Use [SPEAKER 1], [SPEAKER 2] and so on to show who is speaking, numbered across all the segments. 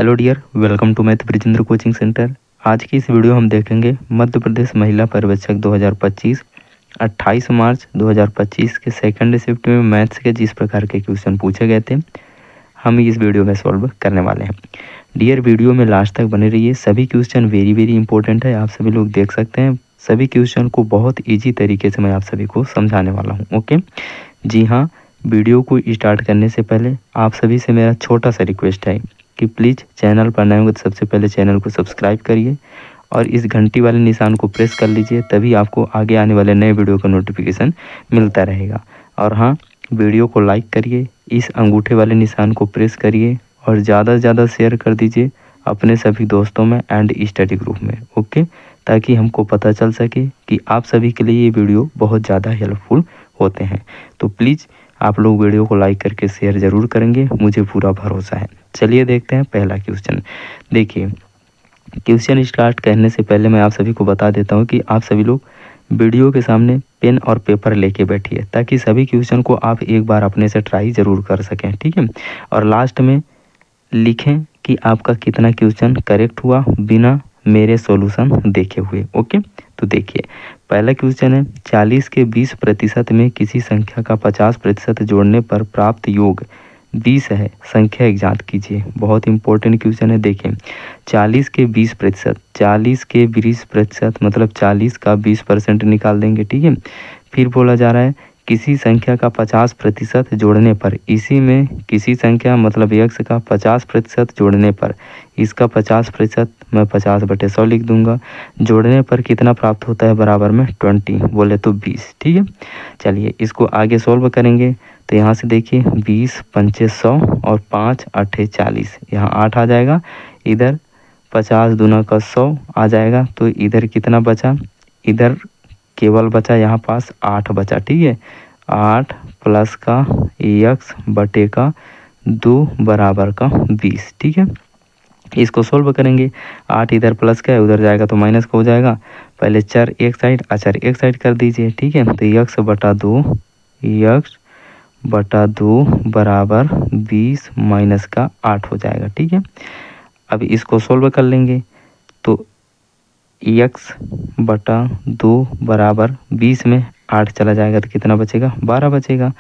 [SPEAKER 1] Hello dear, welcome to math Brijendra coaching centre. आज की इस वीडियो हम देखेंगे मध्य प्रदेश महिला पर्यवेक्षक 2025 28 मार्च 2025 के सेकंड शिफ्ट में मैथ्स के जिस प्रकार के क्वेश्चन पूछे गए थे हम इस वीडियो में सॉल्व करने वाले हैं। डियर, वीडियो में लास्ट तक बने रहिए। सभी क्वेश्चन वेरी इंपॉर्टेंट है, आप सभी लोग देख सकते हैं। सभी क्वेश्चन को बहुत ईजी तरीके से मैं आप सभी को समझाने वाला हूँ। ओके जी हाँ, वीडियो को स्टार्ट करने से पहले आप सभी से मेरा छोटा सा रिक्वेस्ट है कि प्लीज़ चैनल पर नए होंगे तो सबसे पहले चैनल को सब्सक्राइब करिए और इस घंटी वाले निशान को प्रेस कर लीजिए, तभी आपको आगे आने वाले नए वीडियो का नोटिफिकेशन मिलता रहेगा। और हाँ, वीडियो को लाइक करिए, इस अंगूठे वाले निशान को प्रेस करिए और ज़्यादा से ज़्यादा शेयर कर दीजिए अपने सभी दोस्तों में एंड स्टडी ग्रुप में। ओके, ताकि हमको पता चल सके कि आप सभी के लिए ये वीडियो बहुत ज़्यादा हेल्पफुल होते हैं। तो प्लीज़ आप लोग वीडियो को लाइक करके शेयर ज़रूर करेंगे, मुझे पूरा भरोसा है। चलिए देखते हैं पहला क्वेश्चन। देखिए, क्वेश्चन स्टार्ट करने से पहले मैं आप सभी को बता देता हूँ कि आप सभी लोग वीडियो के सामने पेन और पेपर लेके बैठिए, ताकि सभी क्वेश्चन को आप एक बार अपने से ट्राई ज़रूर कर सकें। ठीक है, और लास्ट में लिखें कि आपका कितना क्वेश्चन करेक्ट हुआ बिना मेरे सॉल्यूशन देखे हुए। ओके, तो देखिए पहला क्वेश्चन है, 40 के 20% में किसी संख्या का 50% जोड़ने पर प्राप्त योग 20 है, संख्या ज्ञात कीजिए। बहुत इंपॉर्टेंट क्वेश्चन है। देखिए 40 के 20%, 40 के 20% मतलब 40 का 20% निकाल देंगे। ठीक है, फिर बोला जा रहा है किसी संख्या का 50% जोड़ने पर, इसी में किसी संख्या मतलब x का 50% जोड़ने पर, इसका 50% मैं 50/100 लिख दूंगा, जोड़ने पर कितना प्राप्त होता है बराबर में 20, बोले तो 20। ठीक है, चलिए इसको आगे सॉल्व करेंगे। तो यहाँ से देखिए 20 पंचे 100 और 5 8 40, यहाँ 8 आ जाएगा, इधर 50 दूना का 100 आ जाएगा, तो इधर कितना बचा, इधर केवल बचा यहाँ पास 8 बचा। ठीक है, 8 प्लस का x बटे का 2 बराबर का 20। ठीक है, इसको सोल्व करेंगे। 8 इधर प्लस का है, उधर जाएगा तो माइनस का हो जाएगा। पहले चर एक साइड, अचर एक साइड कर दीजिए। ठीक है, तो x बटा 2 बराबर 20 माइनस का 8 हो जाएगा। ठीक है, अब इसको सोल्व कर लेंगे तो x बटा 2 बराबर 20 में 8 चला जाएगा तो कितना बचेगा, 12 बचेगा।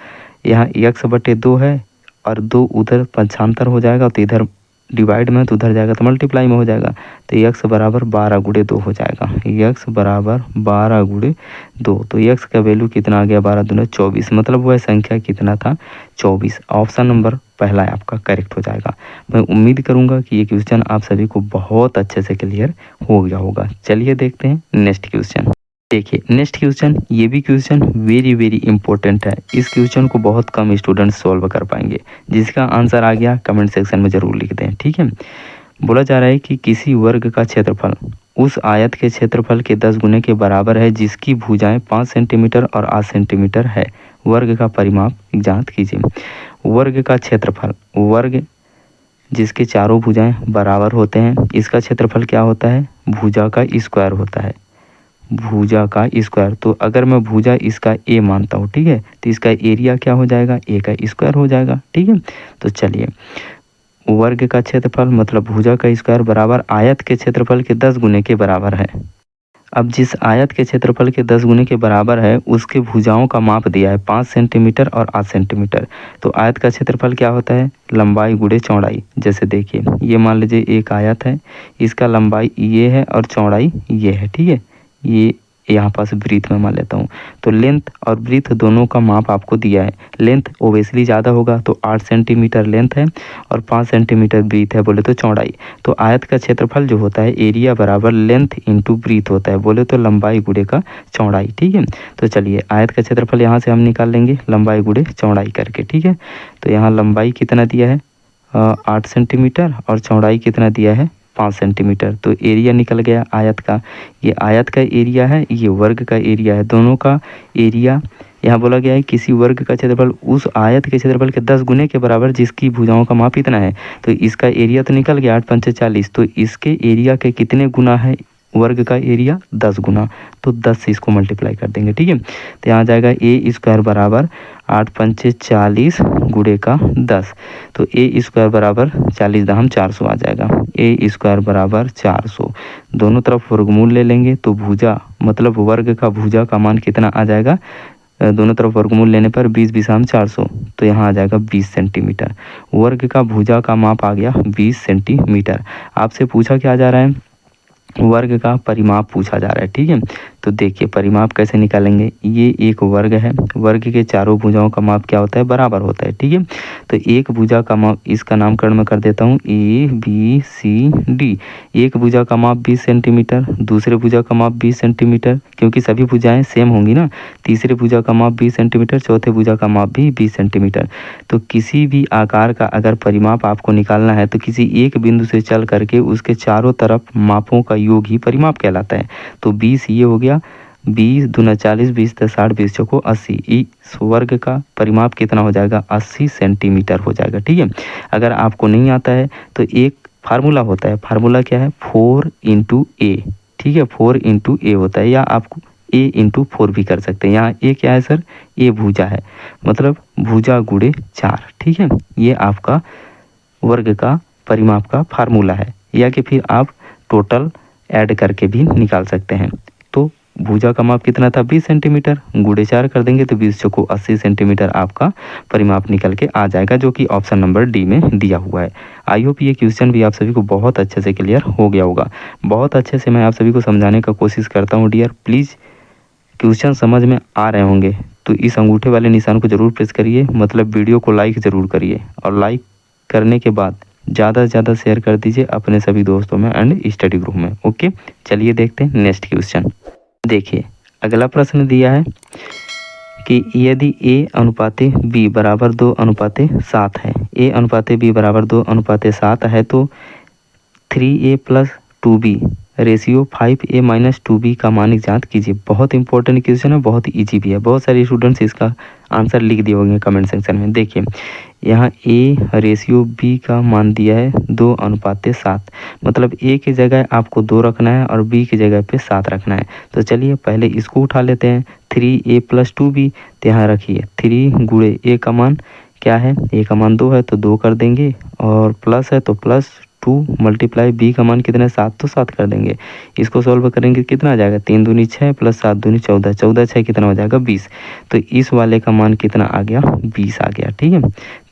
[SPEAKER 1] यहाँ x बटे 2 है और 2 उधर पंचांतर हो जाएगा, तो इधर डिवाइड में तो उधर जाएगा तो मल्टीप्लाई में हो जाएगा, तो x बराबर 12 गुणे 2 हो जाएगा। x बराबर 12 गुणे 2, तो x का वैल्यू कितना आ गया, 12 दूना 24, मतलब वह संख्या कितना था, 24। ऑप्शन नंबर पहला आपका करेक्ट हो जाएगा। मैं उम्मीद करूंगा कि ये क्वेश्चन आप सभी को बहुत अच्छे से क्लियर हो गया होगा। चलिए देखते हैं नेक्स्ट क्वेश्चन। देखिए नेक्स्ट क्वेश्चन, ये भी क्वेश्चन वेरी इंपॉर्टेंट है। इस क्वेश्चन को बहुत कम स्टूडेंट सॉल्व कर पाएंगे। जिसका आंसर आ गया कमेंट सेक्शन में जरूर लिख दें। ठीक है, बोला जा रहा है कि किसी वर्ग का क्षेत्रफल उस आयत के क्षेत्रफल के 10 गुने के बराबर है जिसकी भुजाएं 5 सेंटीमीटर और 8 सेंटीमीटर है। वर्ग का परिमाप ज्ञात कीजिए। वर्ग का क्षेत्रफल, वर्ग जिसके चारों भुजाएं बराबर होते हैं, इसका क्षेत्रफल क्या होता है, भुजा का स्क्वायर होता है, भुजा का स्क्वायर। तो अगर मैं भुजा इसका ए मानता हूँ, ठीक है, तो इसका एरिया क्या हो जाएगा, ए का स्क्वायर हो जाएगा। ठीक है, तो चलिए वर्ग का क्षेत्रफल मतलब भुजा का स्क्वायर बराबर आयत के क्षेत्रफल के 10 गुने के बराबर है। अब जिस आयत के क्षेत्रफल के 10 गुने के बराबर है उसके भुजाओं का माप दिया है 5 सेंटीमीटर और 8 सेंटीमीटर। तो आयत का क्षेत्रफल क्या होता है, लंबाई गुणे चौड़ाई। जैसे देखिए ये मान लीजिए एक आयत है, इसका लंबाई ये है और चौड़ाई ये है। ठीक है, ये यहाँ पास ब्रीथ में मान लेता हूँ, तो लेंथ और ब्रीथ दोनों का माप आपको दिया है। लेंथ ओवेसली ज़्यादा होगा तो 8 सेंटीमीटर लेंथ है और 5 सेंटीमीटर ब्रीथ है, बोले तो चौड़ाई। तो आयत का क्षेत्रफल जो होता है एरिया बराबर लेंथ इंटू ब्रीथ होता है, बोले तो लंबाई गुणे का चौड़ाई। ठीक है, तो चलिए आयत का क्षेत्रफल यहाँ से हम निकाल लेंगे लंबाई गुणे चौड़ाई करके। ठीक है, तो यहाँ लंबाई कितना दिया है 8 सेंटीमीटर और चौड़ाई कितना दिया है 5 सेंटीमीटर। तो एरिया निकल गया आयत का, ये आयत का एरिया है, ये वर्ग का एरिया है, दोनों का एरिया। यहाँ बोला गया है किसी वर्ग का क्षेत्रफल उस आयत के क्षेत्रफल के 10 गुने के बराबर जिसकी भुजाओं का माप इतना है। तो इसका एरिया तो निकल गया 8 पंचे 40, तो इसके एरिया के कितने गुना है वर्ग का एरिया 10 गुना, तो 10 से इसको मल्टीप्लाई कर देंगे। ठीक है, तो यहाँ जाएगा ए स्क्वायर बराबर 8 पंचे 40 गुणे का 10, तो ए स्क्वायर बराबर 40 दहम 400 आ जाएगा। ए स्क्वायर बराबर 400, दोनों तरफ वर्गमूल ले लेंगे तो भुजा मतलब वर्ग का भुजा का मान कितना आ जाएगा, दोनों तरफ वर्गमूल लेने पर 20 20 400, तो यहाँ आ जाएगा 20 सेंटीमीटर। वर्ग का भुजा का माप आ गया 20 सेंटीमीटर। आपसे पूछा क्या जा रहा है, वर्ग का परिमाप पूछा जा रहा है। ठीक है, तो देखिए परिमाप कैसे निकालेंगे, ये एक वर्ग है, वर्ग के चारों भुजाओं का माप क्या होता है, बराबर होता है। ठीक है, तो एक भुजा का माप, इसका नामकरण मैं कर देता हूँ ए बी सी डी। एक भुजा का माप 20 सेंटीमीटर, दूसरे भुजा का माप 20 सेंटीमीटर, क्योंकि सभी भुजाएं सेम होंगी ना। तीसरे भुजा का माप 20 सेंटीमीटर, चौथे भुजा का माप भी 20 सेंटीमीटर। तो किसी भी आकार का अगर परिमाप आपको निकालना है तो किसी एक बिंदु से चल करके उसके चारों तरफ मापों का योग ही परिमाप कहलाता है। तो 20 ये हो गया, 20 दूना 40, 20 10 60, 20 चौको 80। इस वर्ग का परिमाप कितना हो जाएगा, 80 सेंटीमीटर हो जाएगा। ठीक है, अगर आपको नहीं आता है तो एक फार्मूला होता है, फार्मूला क्या है, 4 इंटू ए। ठीक है, 4 इंटू ए होता है, या आपको ए इंटू 4 भी कर सकते हैं। यहाँ ए क्या है सर, ए भुजा है, मतलब भुजा गुणे 4। ठीक है, ये आपका वर्ग का परिमाप का फार्मूला है, या कि फिर आप टोटल ऐड करके भी निकाल सकते हैं। तो भुजा का माप कितना था, 20 सेंटीमीटर, गुणे 4 कर देंगे तो 20 चौको 80 सेंटीमीटर आपका परिमाप निकल के आ जाएगा, जो कि ऑप्शन नंबर डी में दिया हुआ है। आई होप ये क्वेश्चन भी आप सभी को बहुत अच्छे से क्लियर हो गया होगा। बहुत अच्छे से मैं आप सभी को समझाने का कोशिश करता हूँ डियर। प्लीज़ क्वेश्चन समझ में आ रहे होंगे तो इस अंगूठे वाले निशान को जरूर प्रेस करिए, मतलब वीडियो को लाइक ज़रूर करिए, और लाइक करने के बाद ज़्यादा से ज़्यादा शेयर कर दीजिए अपने सभी दोस्तों में एंड स्टडी ग्रुप में। ओके, चलिए देखते हैं नेक्स्ट क्वेश्चन। देखिए अगला प्रश्न दिया है कि यदि ए अनुपाते बी बराबर 2 अनुपाते 7 है, ए अनुपाते बी बराबर 2 अनुपाते 7 है, तो 3a plus 2b ratio 5a minus 2b का मानिक ज्ञात कीजिए। बहुत इंपॉर्टेंट क्वेश्चन है, बहुत इजी भी है। बहुत सारे स्टूडेंट्स इसका आंसर लिख दिए होंगे कमेंट सेक्शन में। देखिए यहाँ a रेशियो b का मान दिया है 2 अनुपाते 7, मतलब a की जगह आपको 2 रखना है और b की जगह पे 7 रखना है। तो चलिए पहले इसको उठा लेते हैं, 3a प्लस 2b, तो यहाँ रखिए 3 गुणे a का मान क्या है, a का मान 2 है तो 2 कर देंगे, और प्लस है तो प्लस 2 मल्टीप्लाई b का मान कितना है 7, तो 7 कर देंगे। इसको सॉल्व करेंगे कितना आ जाएगा, 3 दूनी 6 प्लस 7 दूनी 14, 14 6 कितना हो जाएगा 20। तो इस वाले का मान कितना आ गया, 20 आ गया। ठीक है,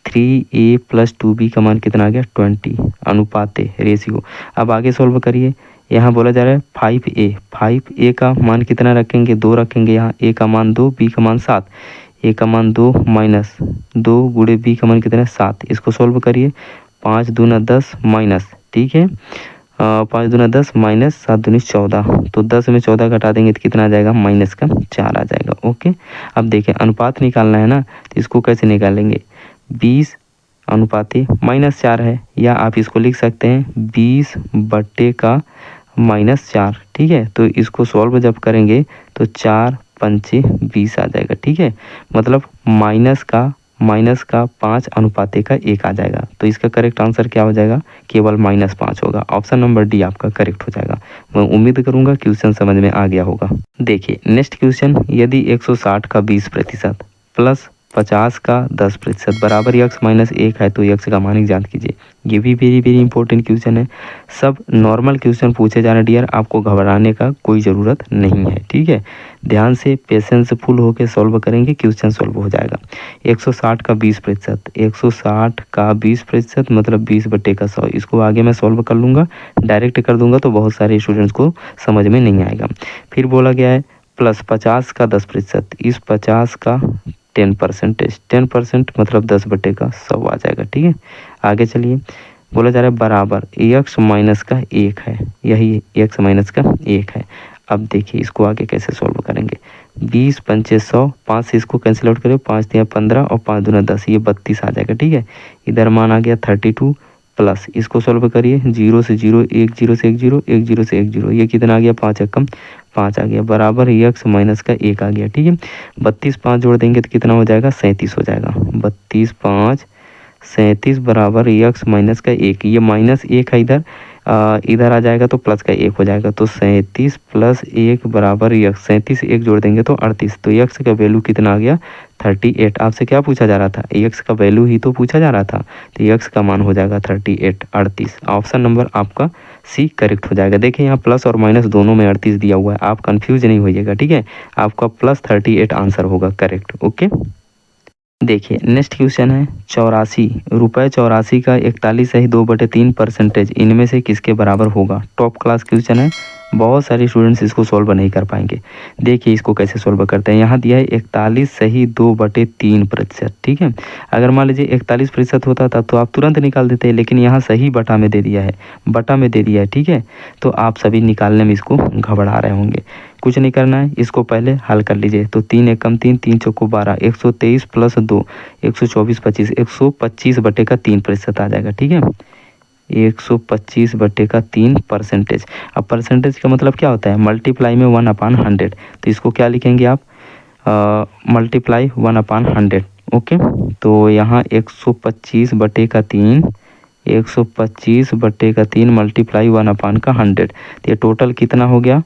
[SPEAKER 1] 3a प्लस 2b का मान कितना आ गया 20 अनुपाते रेशियो। अब आगे सॉल्व करिए, यहाँ बोला जा रहा है 5a, 5a का मान कितना रखेंगे, 2 रखेंगे। यहाँ a का मान 2, b का मान 7, a का मान 2 माइनस 2 गुणे b का मान कितना है 7। इसको सॉल्व करिए, 5 दूना 10 माइनस, ठीक है 5 दूना 10 माइनस 7 दूनी 14, तो 10 में 14 घटा देंगे तो कितना आ जाएगा, माइनस का 4 आ जाएगा। ओके, अब देखिए अनुपात निकालना है ना, तो इसको कैसे निकालेंगे, 20 अनुपाते माइनस 4 है, या आप इसको लिख सकते हैं 20 बट्टे का माइनस 4। ठीक है, तो इसको सॉल्व जब करेंगे तो 4 पंचे 20 आ जाएगा। ठीक है, मतलब माइनस का 5 अनुपाते का 1 आ जाएगा। तो इसका करेक्ट आंसर क्या हो जाएगा, केवल -5 होगा। ऑप्शन नंबर डी आपका करेक्ट हो जाएगा। मैं उम्मीद करूंगा क्वेश्चन समझ में आ गया होगा। देखिए नेक्स्ट क्वेश्चन, यदि 160 का 20% प्लस 50 का 10% बराबर x माइनस 1 है तो x का मानिक ज्ञात कीजिए। ये भी वेरी इंपॉर्टेंट क्वेश्चन है। सब नॉर्मल क्वेश्चन पूछे जा रहे हैं डियर, आपको घबराने का कोई ज़रूरत नहीं है। ठीक है, ध्यान से पेशेंस फुल होकर सॉल्व करेंगे, क्वेश्चन सॉल्व हो जाएगा। 160 का 20%, 160 का 20% मतलब 20 बट्टे का 100। इसको आगे मैं सॉल्व कर लूँगा, डायरेक्ट कर दूंगा तो बहुत सारे स्टूडेंट्स को समझ में नहीं आएगा। फिर बोला गया है प्लस 50 का 10%, इस 50 का 10% मतलब 10 बट्टे का 100 आ जाएगा। ठीक है, आगे चलिए, बोला जा रहा है बराबर x माइनस का 1 है, यही x माइनस का 1 है। अब देखिए इसको आगे कैसे सॉल्व करेंगे, 20 पंचे 100, 5 से इसको कैंसिल आउट करें, 5 दिया 15 और 5 दूना 10, ये 32 आ जाएगा। ठीक है, इधर मान आ गया 32 प्लस, इसको सॉल्व करिए, 0 से 0, 1 0 से 1 0, 1 0 से 1 0, ये कितना आ गया 5 एकम 5 आ गया, बराबर x माइनस का 1 आ गया। ठीक है, 32 5 जोड़ देंगे तो कितना हो जाएगा 37 हो जाएगा। 32 5 37 बराबर x माइनस का 1, ये -1 है इधर, इधर आ जाएगा तो प्लस का 1 हो जाएगा, तो 37 प्लस 1 बराबर यक्स, 37 1 जोड़ देंगे तो 38, तो यक्स का वैल्यू कितना आ गया 38। आपसे क्या पूछा जा रहा था, यक्स का वैल्यू ही तो पूछा जा रहा था, तो यक्स का मान हो जाएगा 38 38। ऑप्शन नंबर आपका सी करेक्ट हो जाएगा। देखिए यहाँ प्लस और माइनस दोनों में 38 दिया हुआ है, आप कंफ्यूज नहीं होइएगा, ठीक है। आपका प्लस 38 आंसर होगा करेक्ट। ओके, देखिए नेक्स्ट क्वेश्चन है 84 रुपये 84 का 41.2/3% इनमें से किसके बराबर होगा। टॉप क्लास क्वेश्चन है, बहुत सारे स्टूडेंट्स इसको सॉल्व नहीं कर पाएंगे। देखिए इसको कैसे सॉल्व करते हैं। यहाँ दिया है 41.2/3%, ठीक है। अगर मान लीजिए 41% होता था तो आप तुरंत निकाल देते, लेकिन यहाँ सही बटा में दे दिया है, बटा में दे दिया है, ठीक है। तो आप सभी निकालने में इसको घबरा रहे होंगे। कुछ नहीं करना है, इसको पहले हल कर लीजिए। तो 3 एकम 3, 3 चौको 12, 123 प्लस 2, 124 25, 125/3% आ जाएगा, ठीक है। 125/3%। अब परसेंटेज का मतलब क्या होता है, मल्टीप्लाई में 1/100, तो इसको क्या लिखेंगे आप, मल्टीप्लाई 1/100। ओके, तो यहाँ 125/3, 125/3 मल्टीप्लाई 1/100, तो ये टोटल कितना हो गया,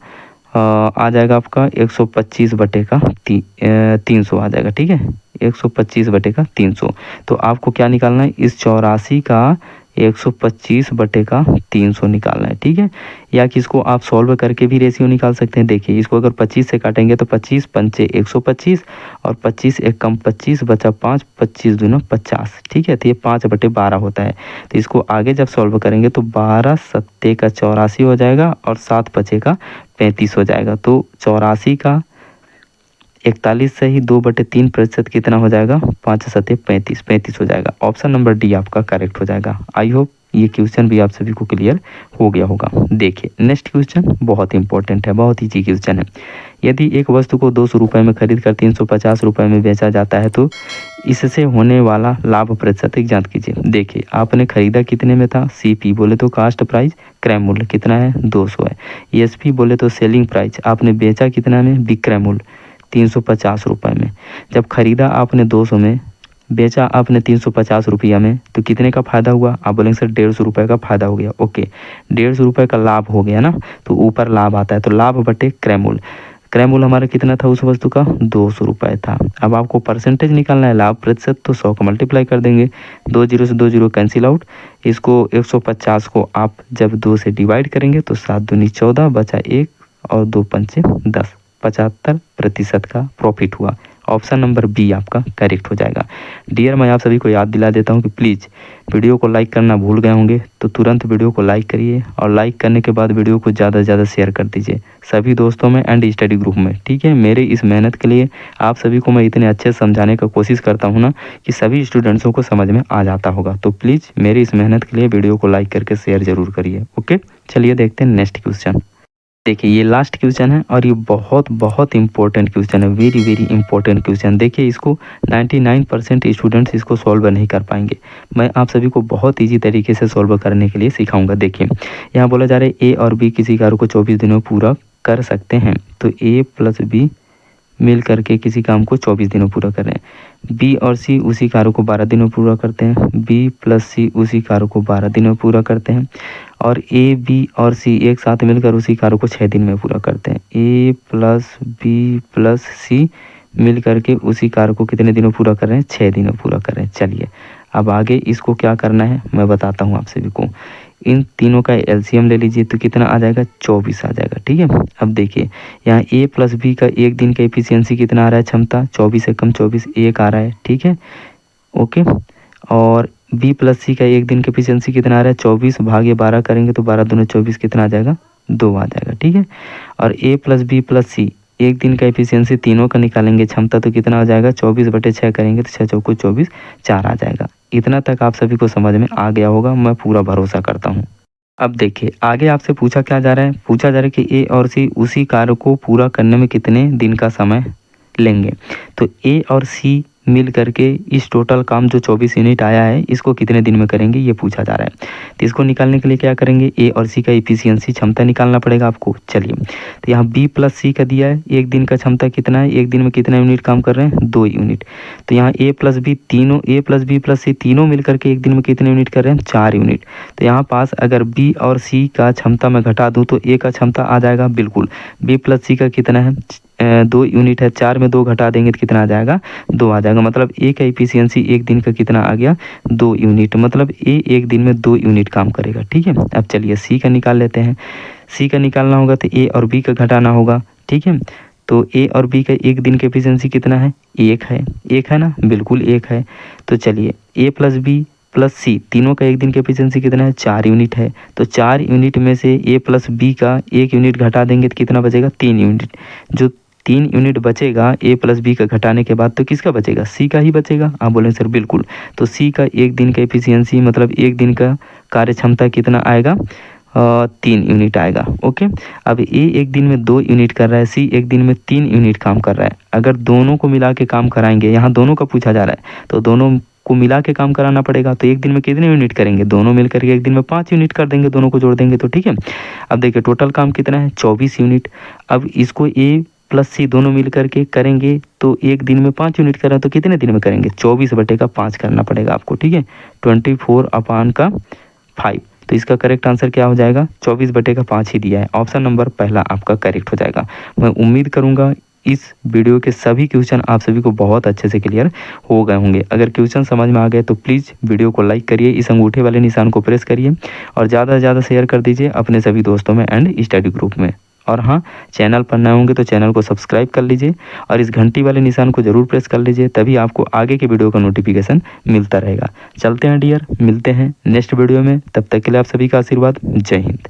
[SPEAKER 1] आ जाएगा आपका 125/300 आ जाएगा, ठीक है। 125/300। तो आपको क्या निकालना है, इस 84 का 125/300 निकालना है, ठीक है। या कि इसको आप सॉल्व करके भी रेशियो निकाल सकते हैं। देखिए इसको अगर 25 से काटेंगे तो 25 पंचे 125 और 25 एकम 25 बचा 5, 25 दूना 50, ठीक है। तो ये 5/12 होता है। तो इसको आगे जब सॉल्व करेंगे तो 12 सत्ते का 84 हो जाएगा और 7 पचे का 35 हो जाएगा। तो 84 का 41 से ही 2/3% कितना हो जाएगा, 5 सत्ते 35, 35 हो जाएगा। ऑप्शन नंबर डी आपका करेक्ट हो जाएगा। आई होप ये क्वेश्चन भी आप सभी को क्लियर हो गया होगा। देखिए नेक्स्ट क्वेश्चन बहुत इंपॉर्टेंट है, बहुत ईजी क्वेश्चन है। यदि एक वस्तु को 200 रुपये में खरीद कर 350 रुपये में बेचा जाता है तो इससे होने वाला लाभ प्रतिशत ज्ञात कीजिए। देखिए आपने खरीदा कितने में था, सीपी बोले तो कास्ट प्राइस, क्रय मूल्य कितना है 200 है। एसपी बोले तो सेलिंग प्राइस, आपने बेचा कितना में, विक्रय मूल्य 350 रुपये में। जब खरीदा आपने 200 में, बेचा आपने 350 रुपया में, तो कितने का फायदा हुआ, आप बोलेंगे सर 150 रुपये का फायदा हो गया। ओके, 150 रुपये का लाभ हो गया ना, तो ऊपर लाभ आता है, तो लाभ बटे क्रय मूल्य। क्रय मूल्य हमारा कितना था उस वस्तु का, 200 रुपये था। अब आपको परसेंटेज निकालना है, लाभ प्रतिशत, तो 100 का मल्टीप्लाई कर देंगे, 2 जीरो से 2 जीरो कैंसिल आउट। इसको 150 को आप जब 2 से डिवाइड करेंगे तो 7 दूनी 14 बचा 1 और 2 पंचे 10, 75% का प्रॉफिट हुआ। ऑप्शन नंबर बी आपका करेक्ट हो जाएगा। डियर मैं आप सभी को याद दिला देता हूं कि प्लीज़ वीडियो को लाइक करना भूल गए होंगे तो तुरंत वीडियो को लाइक करिए, और लाइक करने के बाद वीडियो को ज़्यादा से ज़्यादा शेयर कर दीजिए सभी दोस्तों में एंड स्टडी ग्रुप में, ठीक है। मेरे इस मेहनत के लिए आप सभी को मैं इतने अच्छे समझाने का कोशिश करता हूँ ना कि सभी स्टूडेंट्सों को समझ में आ जाता होगा। तो प्लीज़ मेरी इस मेहनत के लिए वीडियो को लाइक करके शेयर ज़रूर करिए। ओके, चलिए देखते हैं नेक्स्ट क्वेश्चन। देखिए ये लास्ट क्वेश्चन है और ये बहुत बहुत इंपॉर्टेंट क्वेश्चन है, वेरी वेरी इंपॉर्टेंट क्वेश्चन। देखिए इसको 99% स्टूडेंट्स इसको सॉल्व नहीं कर पाएंगे। मैं आप सभी को बहुत इजी तरीके से सॉल्व करने के लिए सिखाऊंगा। देखिए यहाँ बोला जा रहा है ए और बी किसी कार्य को 24 दिनों में पूरा कर सकते हैं, तो ए प्लस बी मिल करके किसी काम को 24 दिनों पूरा कर रहे हैं। बी और सी उसी कार्य को 12 दिनों पूरा करते हैं। बी प्लस सी उसी कार्य को 12 दिनों पूरा करते हैं। और ए बी और सी एक साथ मिलकर उसी कार्य को 6 दिन में पूरा करते हैं। ए प्लस बी प्लस सी मिल करके उसी कार्य को कितने दिनों पूरा कर रहे हैं, 6 दिनों पूरा कर रहे हैं। चलिए अब आगे इसको क्या करना है मैं बताता हूँ आप सभी को। इन तीनों का एलसीएम ले लीजिए तो कितना आ जाएगा, 24 आ जाएगा, ठीक है। अब देखिए यहाँ ए प्लस बी का एक दिन का एफिशिएंसी कितना आ रहा है, क्षमता 24 एकम 24 1 आ रहा है, ठीक है। ओके, और बी प्लस सी का एक दिन का एफिशिएंसी कितना आ रहा है, 24 भागे 12 करेंगे तो 12 दूनी 24 कितना आ जाएगा, 2 आ जाएगा, ठीक है। और ए प्लस बी प्लस सी एक दिन का एफिशिएंसी तीनों का निकालेंगे क्षमता, तो कितना आ जाएगा, 24/6 करेंगे तो 6 चौको 24 4 आ जाएगा। इतना तक आप सभी को समझ में आ गया होगा, मैं पूरा भरोसा करता हूँ। अब देखिए आगे आपसे पूछा क्या जा रहा है, पूछा जा रहा है कि ए और सी उसी कार्य को पूरा करने में कितने दिन का समय लेंगे। तो ए और सी मिल करके इस टोटल काम जो 24 यूनिट आया है इसको कितने दिन में करेंगे ये पूछा जा रहा है। तो इसको निकालने के लिए क्या करेंगे, ए और सी का एफिशिएंसी क्षमता निकालना पड़ेगा आपको। चलिए, तो यहाँ बी प्लस सी का दिया है, एक दिन का क्षमता कितना है, एक दिन में कितना यूनिट काम कर रहे हैं, 2 यूनिट। तो यहाँ ए प्लस बी तीनों, ए प्लस बी प्लस सी तीनों मिल करके एक दिन में कितने यूनिट कर रहे हैं, 4 यूनिट। तो यहाँ पास अगर बी और सी का क्षमता मैं घटा दूँ तो ए का क्षमता आ जाएगा, बिल्कुल बी प्लस सी का कितना है, 2 यूनिट है, 4 में 2 घटा देंगे तो कितना आ जाएगा, 2 आ जाएगा। मतलब ए का एफिशिएंसी एक दिन का कितना आ गया, 2 यूनिट। मतलब ए एक दिन में 2 यूनिट काम करेगा। ठीक है, अब चलिए सी का निकाल लेते हैं। सी का निकालना होगा तो ए और बी का घटाना होगा। ठीक है, तो ए और बी का एक दिन का एफिशिएंसी कितना है, 1 है, 1 है ना, बिल्कुल 1 है। तो चलिए ए प्लस बी प्लस सी तीनों का एक दिन का एफिशिएंसी कितना है, 4 यूनिट है। तो 4 यूनिट में से ए प्लस बी का 1 यूनिट घटा देंगे तो कितना बचेगा, 3 यूनिट। जो 3 यूनिट बचेगा ए प्लस बी का घटाने के बाद तो किसका बचेगा, सी का ही बचेगा। आप बोलें सर बिल्कुल, तो सी का एक दिन का एफिशिएंसी मतलब एक दिन का कार्य क्षमता कितना आएगा, 3 यूनिट आएगा। ओके, अब ए एक दिन में 2 यूनिट कर रहा है, सी एक दिन में 3 यूनिट काम कर रहा है। अगर दोनों को मिला के काम कराएंगे, यहाँ दोनों का पूछा जा रहा है तो दोनों को मिला के काम कराना पड़ेगा। तो एक दिन में कितने यूनिट करेंगे, दोनों मिलकर के एक दिन में 5 यूनिट कर देंगे, दोनों को जोड़ देंगे तो। ठीक है, अब देखिए टोटल काम कितना है, 24 यूनिट। अब इसको ए प्लस सी दोनों मिल करके करेंगे तो एक दिन में 5 यूनिट करें तो कितने दिन में करेंगे, 24/5 करना पड़ेगा आपको। ठीक है, 24/5। तो इसका करेक्ट आंसर क्या हो जाएगा, 24/5 ही दिया है। ऑप्शन नंबर पहला आपका करेक्ट हो जाएगा। मैं उम्मीद करूँगा इस वीडियो के सभी क्वेश्चन आप सभी को बहुत अच्छे से क्लियर हो गए होंगे। अगर क्वेश्चन समझ में आ गए तो प्लीज़ वीडियो को लाइक करिए, इस अंगूठे वाले निशान को प्रेस करिए और ज़्यादा से ज़्यादा शेयर कर दीजिए अपने सभी दोस्तों में एंड स्टडी ग्रुप में। और हाँ, चैनल पर नए होंगे तो चैनल को सब्सक्राइब कर लीजिए और इस घंटी वाले निशान को ज़रूर प्रेस कर लीजिए, तभी आपको आगे के वीडियो का नोटिफिकेशन मिलता रहेगा। चलते हैं डियर, मिलते हैं नेक्स्ट वीडियो में, तब तक के लिए आप सभी का आशीर्वाद। जय हिंद।